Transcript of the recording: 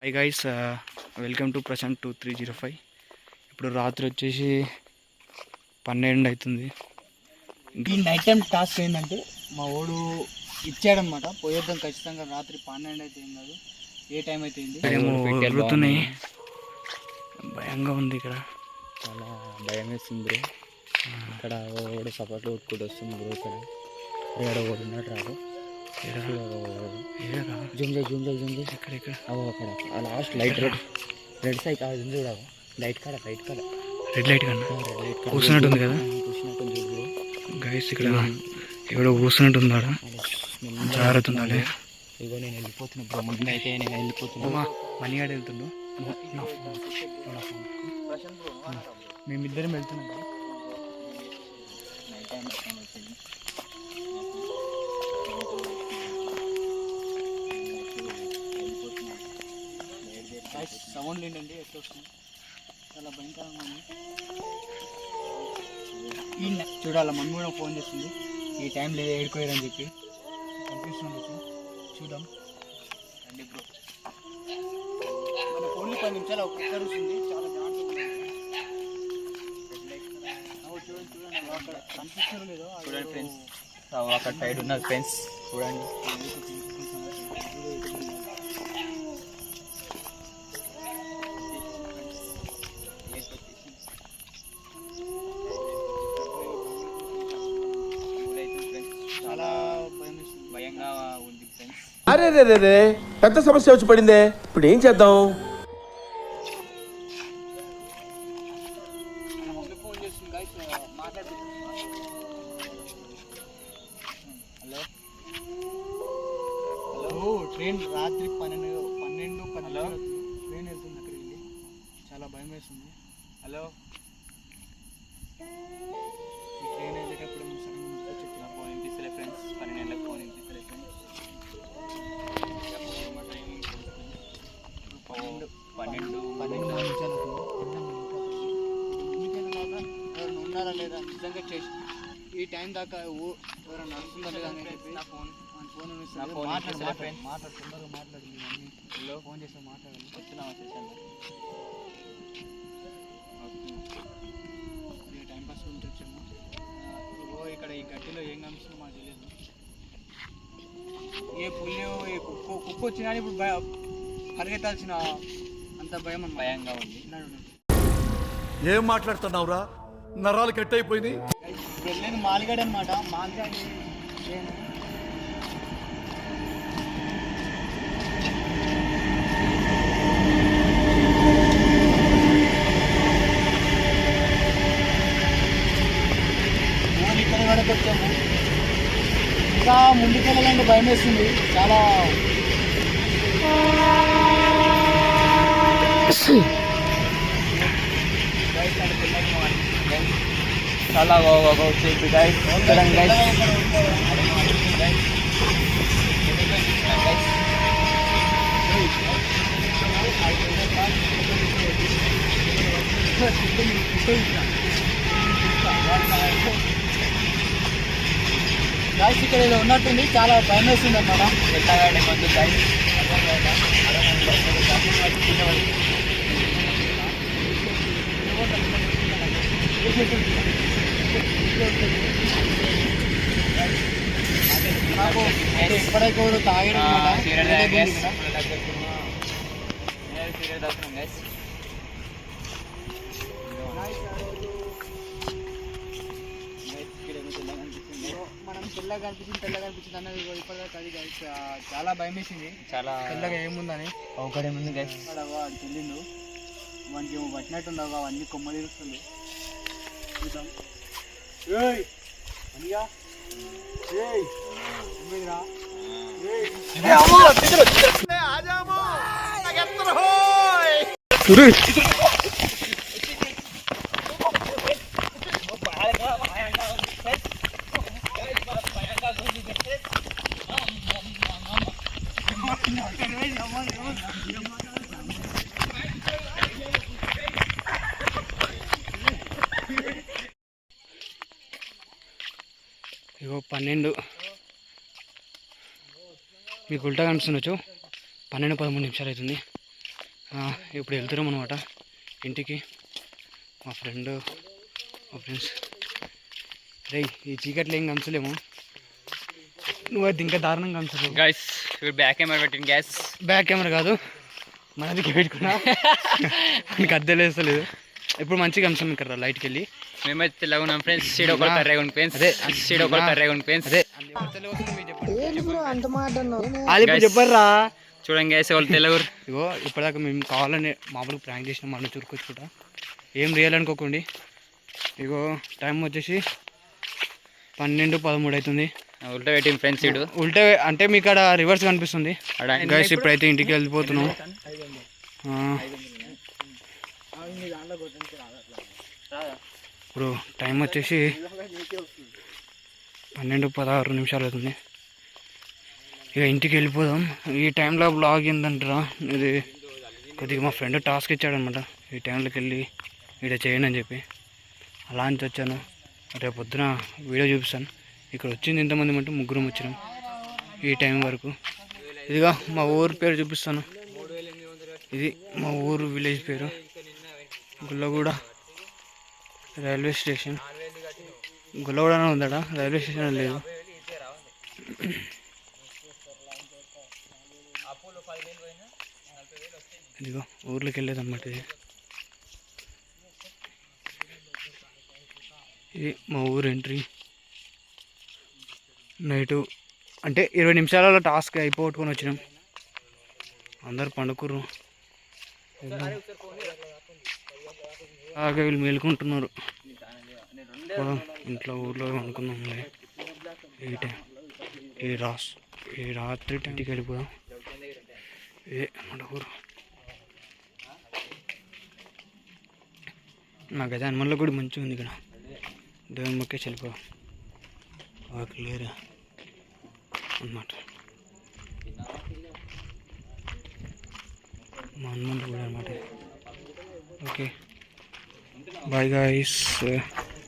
High guys, welcome to Prashanth 2305. ఇప్పుడు రాత్రి వచ్చేసి 12 అవుతుంది. ఈ నైట్ టైం టాస్క్ ఏంటంటే మా వాడు ఇచ్చాడనమాట, పోయేద్దాం ఖచ్చితంగా. రాత్రి 12 అయితే ఏం కాదు, ఏ టైం అయితే వెళ్తున్నాయి. భయంగా ఉంది, ఇక్కడ చాలా భయం వేస్తుంది బ్రో. ఇక్కడ ఓడి సపోర్ట్లో ఉట్టుకుంటూ వస్తుంది బ్రో. ఇక్కడ ఓడి ఉన్నాడు రాదు. జూమ్ చేయి ఇక్కడ అక్కడ లాస్ట్ లైట్ రెడ్ సైడ్ చూడవు. లైట్ కాడ రెడ్ లైట్ కన్నా కూర్చున్నట్టుంది కదా గైస్. ఇక్కడ ఎవడో కూర్చున్నట్టుంది, ఆడ జాగ్రత్త ఉండాలి. ఇగో నేను వెళ్ళిపోతున్నా బ్రో, ముందు అయితే నేను వెళ్ళిపోతున్నా. మనీగాడు వెళ్తుండు, మేమిద్దరం వెళ్తున్నాం. సౌండ్ ఏంటండి ఎట్లా వస్తుంది, చాలా భయంకరంగా ఉంది. ఈ చూడాల మమ్మీ కూడా ఫోన్ చేస్తుంది, ఈ టైం లేదు ఏడుకోయారని చెప్పి కనిపిస్తుంది. చూద్దాం రండి బ్రో. మన ఫోన్లో 10 నిమిషాలు ఒక్కొక్కరు వస్తుంది, చాలా జాగ్రత్తగా చూడండి అక్కడ కనిపిస్తారో లేదో. చూడండి ఫ్రెండ్స్, అక్కడ సైడ్ ఉన్నది ఫ్రెండ్స్, చూడండి. చాలా భయంగా ఉంది ఫ్రెండ్స్. అరే రే రే రే, పెద్ద సమస్య వచ్చి పడిందే, ఇప్పుడు ఏం చేద్దాం? మమ్మీ ఫోన్ చేస్తుంది గైస్, మాట్లాడుతున్నాం. హలో హలో, ట్రైన్ రాత్రి 12 ట్రైన్ వెళ్తుంది అక్కడికి వెళ్ళి, చాలా భయం వేస్తుంది. హలో, ఈ ట్రైన్ వెళ్ళేటప్పుడు సడన్గా ఫోన్ వినిపిస్తలే ఫ్రెండ్స్, 12 గంటలకు ఫోన్ వినిపిస్తలే ఫ్రెండ్స్. 12 నిమిషాలు ఎవరైనా ఉన్నారా లేదా నిజంగా చేసి ఈ టైం దాకా ఎవరైనా నడుస్తుందా లేదా అని చెప్పి నా ఫోన్ మాట్లాడు తొందరగా మాట్లాడు. మీ మమ్మీ ఫోన్ చేస్తే మాట్లాడాలి. వస్తున్నావా చేశాను టైం పాస్ గురించి వచ్చాము. ఇక్కడ ఈ గడ్డిలో ఏం కనిపిస్తుందో మాకు తెలియదు. ఏ పుల్లి ఏ కుక్క వచ్చినా ఇప్పుడు పరిగెత్తాల్సిన అంత భయం అని భయంగా ఉంది. ఏం మాట్లాడుతున్నావురా, నరాలు కట్ అయిపోయింది. వెళ్ళేది మాలిగాడు అనమాట. మాలిగాడు ఇక్కడ వరకు వచ్చాము. ఇంకా ముందుకెళ్ళాలంటే భయం వేస్తుంది చాలా. చాలా వచ్చేసి గైస్ చూడండి గైస్. గాయస్ ఇక్కడ ఏదో ఉన్నట్టుంది, చాలా భయం వేస్తుంది అన్నమాట. ఎట్లాగండి ముందు గైస్. నాకు ఎప్పటికీ కూడా తాగడం మనం తెల్లగా కనిపించింది అన్నది ఇప్పటిదాకా అది గైస్. చాలా భయం వేసింది, చాలా తెల్లగా ఏముందని. ఒకటే ముందు గైస్ వాడు తెలియదు, వానికి ఏమో పట్టినట్టున్నావు, అవన్నీ కొమ్మ తీరుస్తుంది. చూద్దాం. అనియా ఇగో 12 మీకు ఉల్టా కనిపిస్తుండొచ్చు. 12-13 నిమిషాలు అవుతుంది. ఇప్పుడు వెళ్తున్నాం అనమాట ఇంటికి. మా ఫ్రెండ్స్ రే ఈ చీకట్లో ఏం గంచలేము, నువ్వు అయితే ఇంకా దారుణంగా గంచలేవు. గైస్ బ్యాక్ కెమెరా పెట్టింది గ్యాస్. బ్యాక్ కెమెరా కాదు మనదికి పెట్టుకున్నా నీకు అద్దెలేస్తలేదు. ఇప్పుడు మంచిగా గంచాం ఇక్కడ లైట్కి వెళ్ళి. మేమైతే తెల్లగా ఉన్నాం ఫ్రెండ్స్. సీడ్ ఒకటి కర్రేగా ఉంది ఫ్రెండ్స్. అదే సీడ్ ఒకటి కర్రేగా ఉంది ఫ్రెండ్స్. అదే అది ఇప్పుడు చెప్పర్రా. చూడండి గ్యాస్ వాళ్ళు తెల్లగురు. ఇగో ఇప్పటిదాకా మేము కావాలని మామూలుగా ప్రాంక్ చేసినాం, మన చురుకొచ్చుకుంటా, ఏం రియల్ అనుకోకండి. ఇగో టైం వచ్చేసి 12:13 అవుతుంది. ఉల్టా పెట్టింది ఫ్రెండ్స్. సీడు ఉల్టా అంటే మీకు అక్కడ రివర్స్ కనిపిస్తుంది గైస్. ఇప్పుడైతే ఇంటికి వెళ్ళిపోతున్నాం. ఇప్పుడు టైం వచ్చేసి 12:16 అవుతుంది. ఇక ఇంటికి వెళ్ళిపోదాం. ఈ టైంలో బ్లాగ్ ఏంటంటారా, ఇది కొద్దిగా మా ఫ్రెండ్ టాస్క్ ఇచ్చాడనమాట, ఈ టైంలోకి వెళ్ళి వీడియో చేయండి అని చెప్పి. అలా అని వచ్చాను. రేపు పొద్దున వీడియో చూపిస్తాను. ఇక్కడ వచ్చింది ఎంతమంది అంటే 3 వచ్చినాం ఈ టైం వరకు. ఇదిగా మా ఊరు పేరు చూపిస్తాను. ఇది మా ఊరు విలేజ్ పేరు గుల్లగూడ రైల్వే స్టేషన్. గుల్లగూడనే ఉందడా, రైల్వే స్టేషన్ లేదు. ఇదిగో ఊర్లోకి వెళ్ళేది అన్నమాట. ఇది మా ఊరు ఎంట్రీ. నైటు అంటే 20 నిమిషాలలో టాస్క్ అయిపోగొట్టుకొని వచ్చినాం. అందరు పండుకుర్రు, వీళ్ళు మేలుకుంటున్నారు. ఇంట్లో ఊర్లో అనుకున్నాంలే ఈ రాత్రి ఇంటికి వెళ్ళిపోదాం. మన ఊరు నాకైతే హనుమన్లో కూడా మంచిగా ఉంది. ఇక్కడ దేవుని మొక్కే వెళ్ళిపో క్లియర్ అన్నమాట. మా హనుమన్ కూడా అనమాట. Okay bye guys.